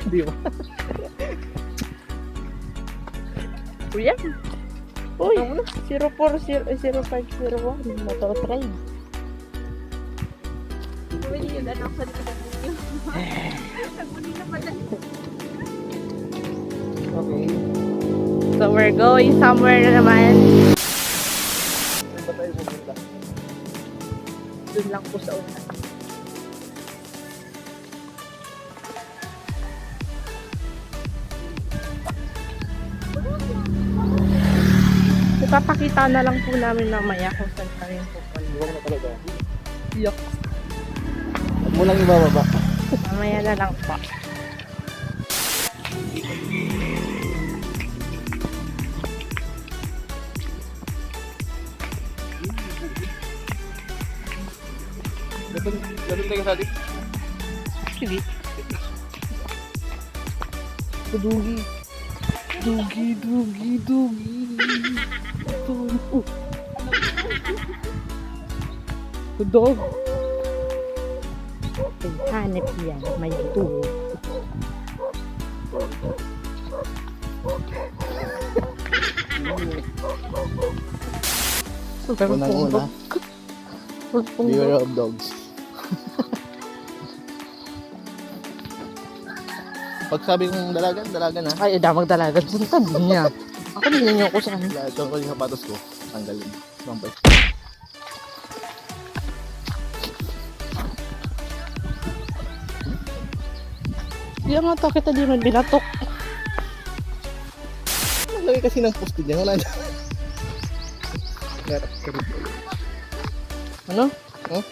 Di ba? Kuya? Uy, 040501 Mototrade. Pwede yun, anak sa ninyo. Nagmuli na pala. Okay. So we're going somewhere na naman. Saan ba tayo pupunta? Doon lang po sa una. Ipapakita na lang po namin mamaya kung saan kami pupunta. Iwang na talaga. Yok. Huwag mo lang ibababa. Mamaya na lang po. Laban tayo sa atin. Sige. Dugi. Dugi. Dog. Ay, hanip yan. May tuho. Unang-una. Beware of dogs. Pag sabi kong dalagan ha. Ay, damag dalagan. Saan sabi niya? Ako ninyo ko sa kanila. Ito ko yung sapatos ko. Tanggalin. Sampay. Di nga to, kita di man binatok. Naglagay kasi ng post dyan. Wala na. Garap ka rin. Ano? Oh?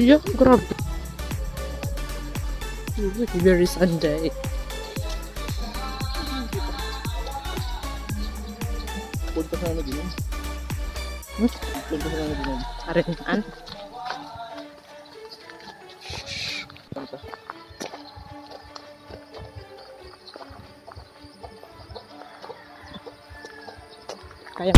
Yeah, grabe. Very Sunday. Punta sa namin din. Punta sa namin din. Karinaan. Punta. Kaya.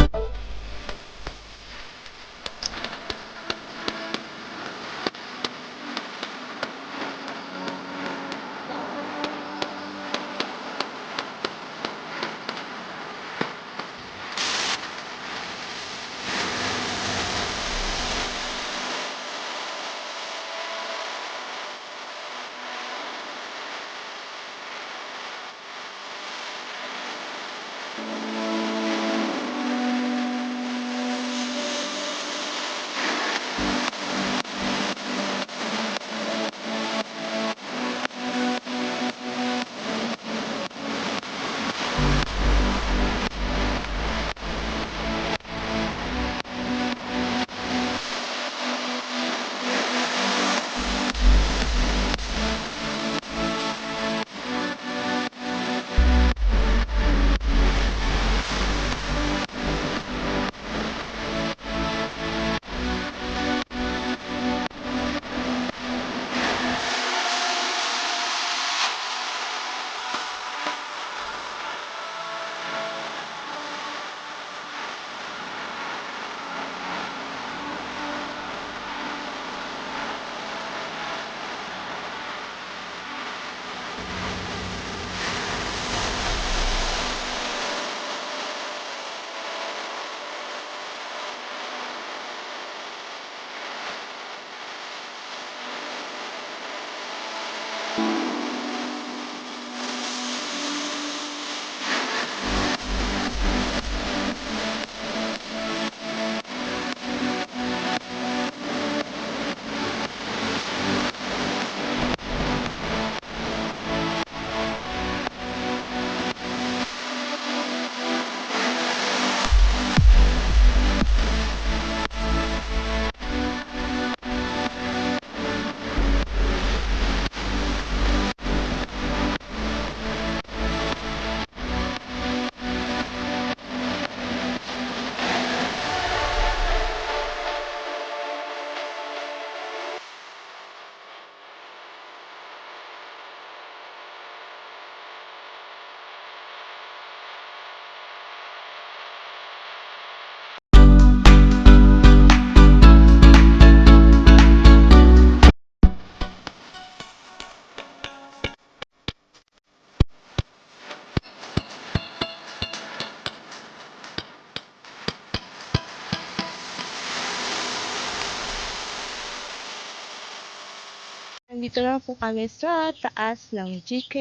Dito na po kami sa taas ng GK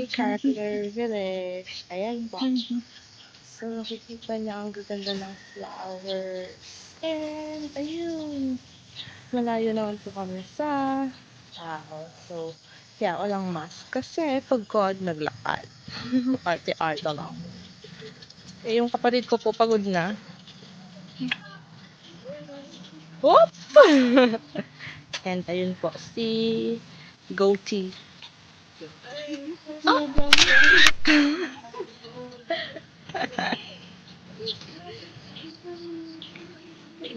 Character Village. Ayan po. So, nakikita niya ang gaganda ng flowers. And, ayun. Malayo naman po kami sa tao. So, kaya walang mask. Kasi, pagod, naglakad. Arte-arte lang. Eh, yung kapatid ko po pagod na. Whoop! And, ayun po, si Goatee.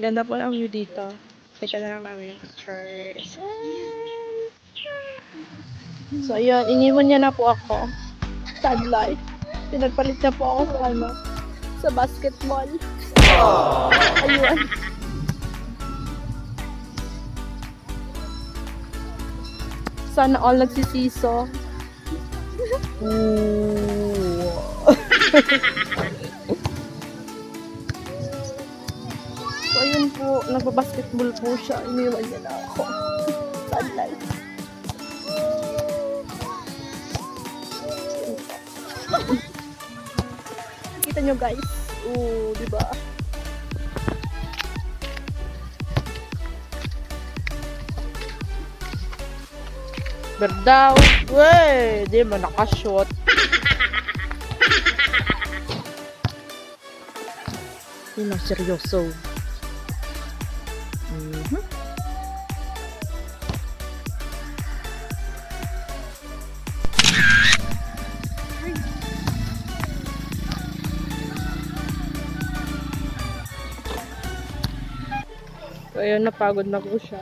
Ganda po ng view dito. Kita na lang namin yung pictures. So, ayun. Iniwan niya na po ako. Sad life. Pinagpalit niya po ako sa ano, sa basketball. Ayun. Sana all nagsisiso. So, ayun po, nagbabasketball po siya. Iniwan niya na ako. Sad life. Kita nyo guys. Oo, diba? Berdaw. Wey, di mo nakashot. Hindi na seryoso. So, ayun, napagod na po siya.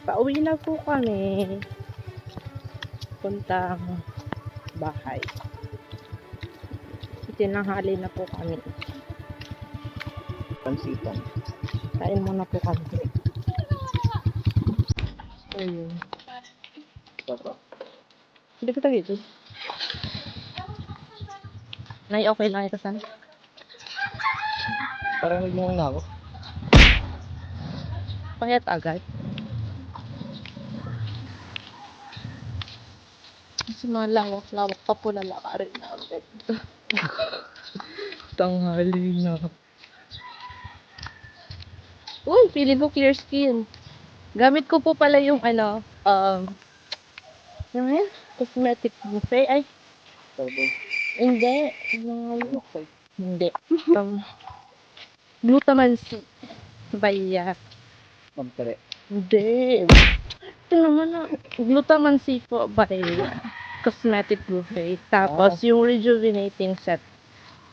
Pauwi na po kami. Puntang bahay. Tinanghali na po kami. Pansitan. Kain muna po kami. Ayun. Papa. Hindi ko tayo dito. Nay, okay lang ito sana. Parang nagmumang na ako. Payat agad. Kasi mga lawak-lawak pa po lalakarin namin. Tanghali na. Uy, feeling ko clear skin. Gamit ko po pala yung ano, ano yan? Cosmetic buffet. Ay, Tapos, hindi. okay. Hindi. Glutamancy. Baya. Magkare. Hindi. Ito naman na. Glutamancy po by Cosmetic Buffet. Tapos, yung rejuvenating set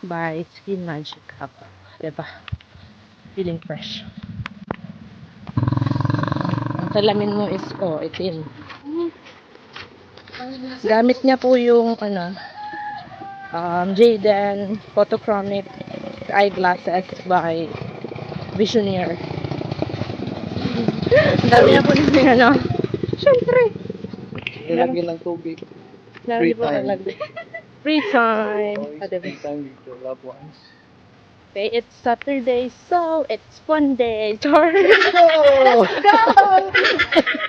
by Skin Magic Hub. Diba? Feeling fresh. Ang salamin mo is, ito yun. Gamit niya po yung, Jaden Photochromic Eyeglasses by Visionaire. Ang dami na po nila, Siyempre. Nilagyan ng tubig. Free Free time. Free time. Always free time with your loved ones. Okay, it's Saturday, so it's fun day. Let's Go! go!